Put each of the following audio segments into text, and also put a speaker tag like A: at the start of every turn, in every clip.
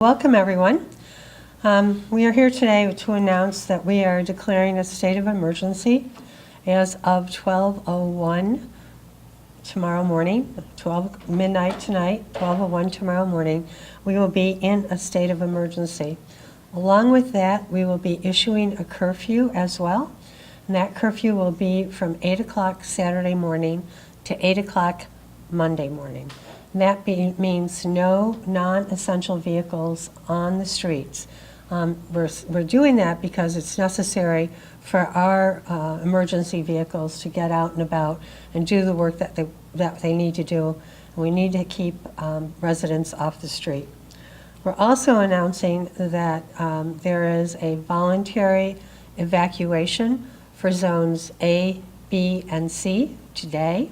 A: Welcome, everyone. We are here today to announce that we are declaring a state of emergency as of 12:01 tomorrow morning, 12 midnight tonight, 12:01 tomorrow morning. We will be in a state of emergency. Along with that, we will be issuing a curfew as well, and that curfew will be from 8 o'clock Saturday morning to 8 o'clock Monday morning. And that means no non-essential vehicles on the streets. We're doing that because it's necessary for our emergency vehicles to get out and about and do the work that they need to do. And we need to keep residents off the street. We're also announcing that there is a voluntary evacuation for zones A, B, and C today.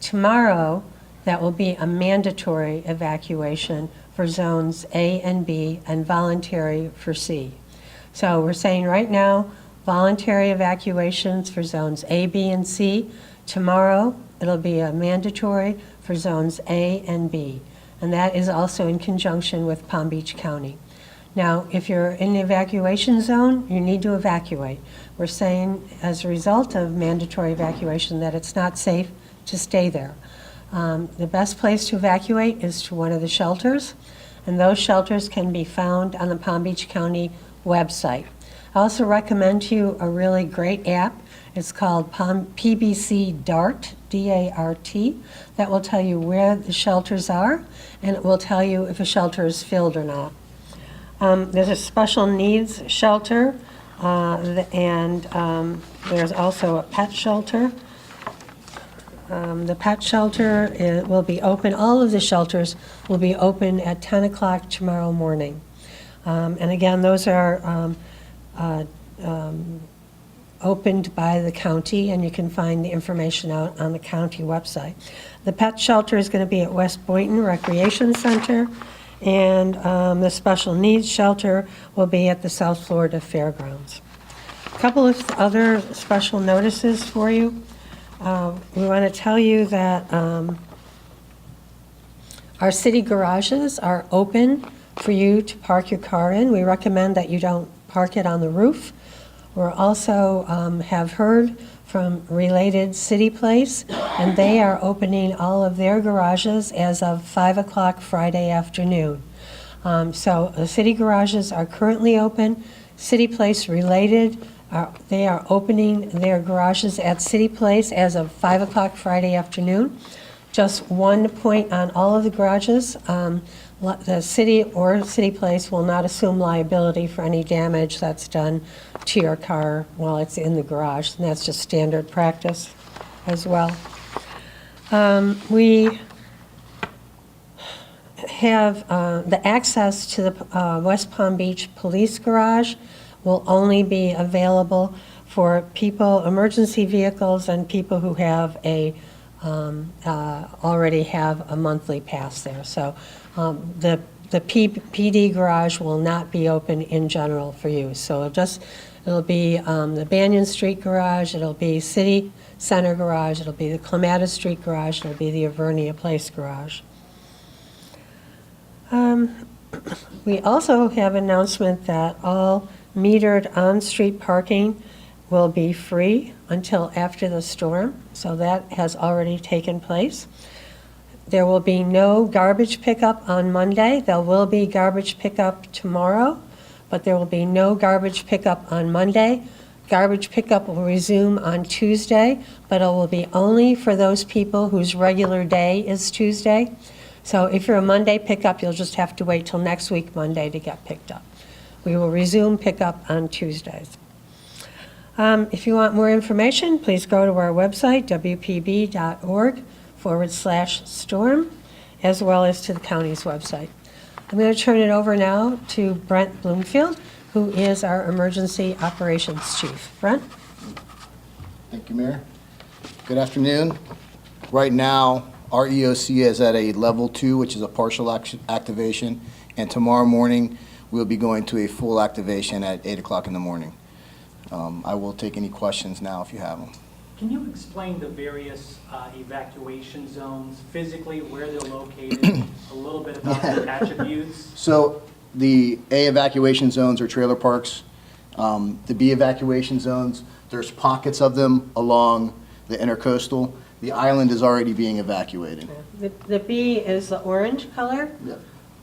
A: Tomorrow, that will be a mandatory evacuation for zones A and B and voluntary for C. So we're saying right now, voluntary evacuations for zones A, B, and C. Tomorrow, it'll be a mandatory for zones A and B. And that is also in conjunction with Palm Beach County. Now, if you're in the evacuation zone, you need to evacuate. We're saying as a result of mandatory evacuation that it's not safe to stay there. The best place to evacuate is to one of the shelters, and those shelters can be found on the Palm Beach County website. I also recommend to you a really great app. It's called PBC DART, D-A-R-T, that will tell you where the shelters are, and it will tell you if a shelter is filled or not. There's a special needs shelter, and there's also a pet shelter. The pet shelter will be open, all of the shelters will be open at 10 o'clock tomorrow morning. And again, those are opened by the county, and you can find the information out on the county website. The pet shelter is going to be at West Boynton Recreation Center, and the special needs shelter will be at the South Florida Fairgrounds. A couple of other special notices for you. We want to tell you that our city garages are open for you to park your car in. We recommend that you don't park it on the roof. We're also have heard from Related City Place, and they are opening all of their garages as of 5 o'clock Friday afternoon. So the city garages are currently open. City Place Related, they are opening their garages at City Place as of 5 o'clock Friday afternoon. Just one point on all of the garages, the city or City Place will not assume liability for any damage that's done to your car while it's in the garage, and that's just standard practice as well. We have the access to the West Palm Beach Police Garage will only be available for people, emergency vehicles, and people who have already have a monthly pass there. So the PD garage will not be open in general for you. So it'll be the Banyan Street garage, it'll be City Center garage, it'll be the Clematis Street garage, it'll be the Avernia Place garage. We also have an announcement that all metered on-street parking will be free until after the storm, so that has already taken place. There will be no garbage pickup on Monday. There will be garbage pickup tomorrow, but there will be no garbage pickup on Monday. Garbage pickup will resume on Tuesday, but it will be only for those people whose regular day is Tuesday. So if you're a Monday pickup, you'll just have to wait till next week Monday to get picked up. We will resume pickup on Tuesdays. If you want more information, please go to our website, WPB.org/storm, as well as to the county's website. I'm going to turn it over now to Brent Bloomfield, who is our Emergency Operations Chief. Brent?
B: Thank you, Mayor. Good afternoon. Right now, our EOC is at a level 2, which is a partial activation, and tomorrow morning, we'll be going to a full activation at 8 o'clock in the morning. I will take any questions now if you have them.
C: Can you explain the various evacuation zones, physically where they're located, a little bit about the attributes?
B: So the A evacuation zones are trailer parks. The B evacuation zones, there's pockets of them along the intercoastal. The island is already being evacuated.
A: The B is the orange color,
B: Yep.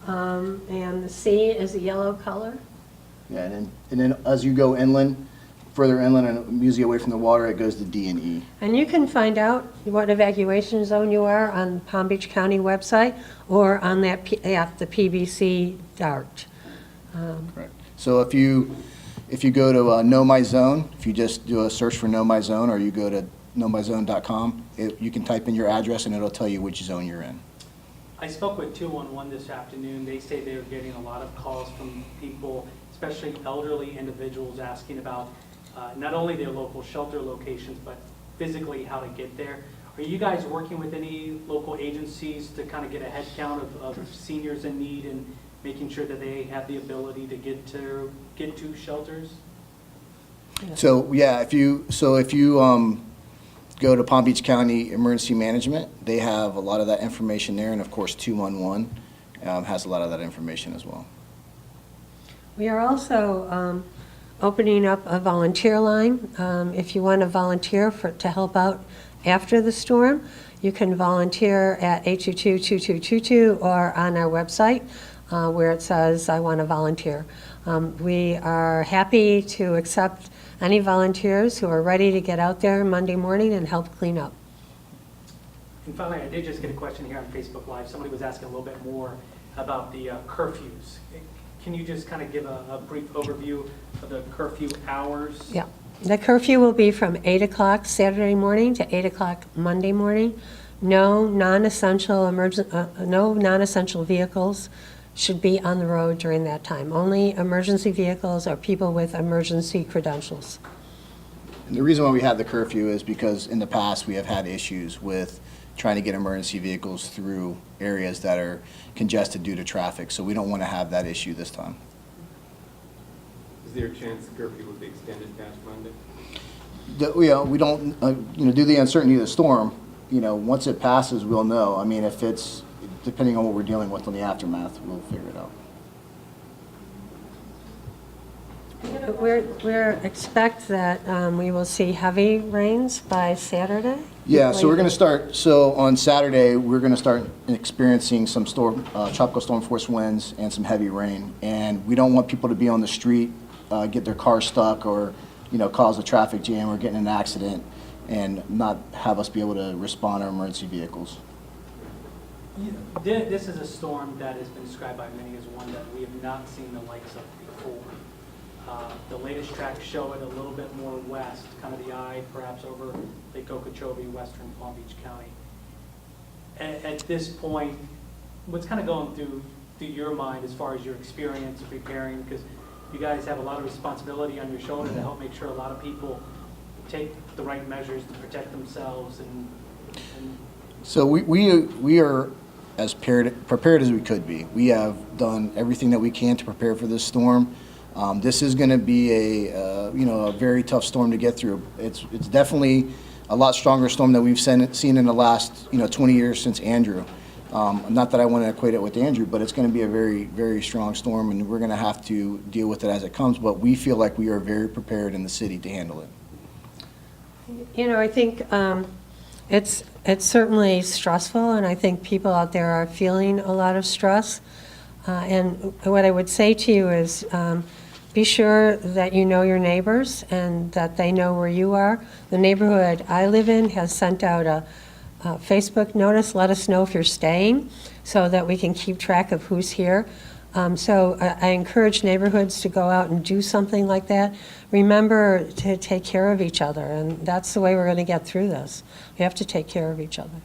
A: and the C is the yellow color.
B: Yeah, and then as you go inland, further inland and usually away from the water, it goes to D and E.
A: And you can find out what evacuation zone you are on the Palm Beach County website or on that app, the PBC DART.
B: Correct. So if you go to Know My Zone, if you just do a search for Know My Zone, or you go to knowmyzone.com, you can type in your address and it'll tell you which zone you're in.
C: I spoke with 211 this afternoon. They say they're getting a lot of calls from people, especially elderly individuals, asking about not only their local shelter locations, but physically how to get there. Are you guys working with any local agencies to kind of get a head count of seniors in need and making sure that they have the ability to get to shelters?
B: So yeah, if you go to Palm Beach County Emergency Management, they have a lot of that information there, and of course 211 has a lot of that information as well.
A: We are also opening up a volunteer line. If you want to volunteer to help out after the storm, you can volunteer at 822-2222 or on our website where it says, I want to volunteer. We are happy to accept any volunteers who are ready to get out there Monday morning and help clean up.
C: And finally, I did just get a question here on Facebook Live. Somebody was asking a little bit more about the curfews. Can you just kind of give a brief overview of the curfew hours?
A: Yeah. The curfew will be from 8 o'clock Saturday morning to 8 o'clock Monday morning. No non-essential vehicles should be on the road during that time. Only emergency vehicles or people with emergency credentials.
B: And the reason why we have the curfew is because in the past we have had issues with trying to get emergency vehicles through areas that are congested due to traffic, so we don't want to have that issue this time.
D: Is there a chance the curfew will be extended past Monday?
B: We don't, due to the uncertainty of the storm, once it passes, we'll know. I mean, if it's, depending on what we're dealing with on the aftermath, we'll figure it out.
A: We're expect that we will see heavy rains by Saturday.
B: Yeah, so we're going to start, on Saturday, we're going to start experiencing some tropical storm force winds and some heavy rain. And we don't want people to be on the street, get their car stuck or, cause a traffic jam or get in an accident and not have us be able to respond to emergency vehicles.
C: This is a storm that has been described by many as one that we have not seen the likes of before. The latest tracks show it a little bit more west, kind of the eye perhaps over Lake Okeechobee, western Palm Beach County. At this point, what's kind of going through your mind as far as your experience preparing? Because you guys have a lot of responsibility on your shoulder to help make sure a lot of people take the right measures to protect themselves.
B: So we are as prepared as we could be. We have done everything that we can to prepare for this storm. This is going to be a very tough storm to get through. It's definitely a lot stronger storm than we've seen in the last 20 years since Andrew. Not that I want to equate it with Andrew, but it's going to be a very, very strong storm, and we're going to have to deal with it as it comes. But we feel like we are very prepared in the city to handle it.
A: I think it's certainly stressful, and I think people out there are feeling a lot of stress. And what I would say to you is be sure that you know your neighbors and that they know where you are. The neighborhood I live in has sent out a Facebook notice, let us know if you're staying, so that we can keep track of who's here. So I encourage neighborhoods to go out and do something like that. Remember to take care of each other, and that's the way we're going to get through this. We have to take care of each other.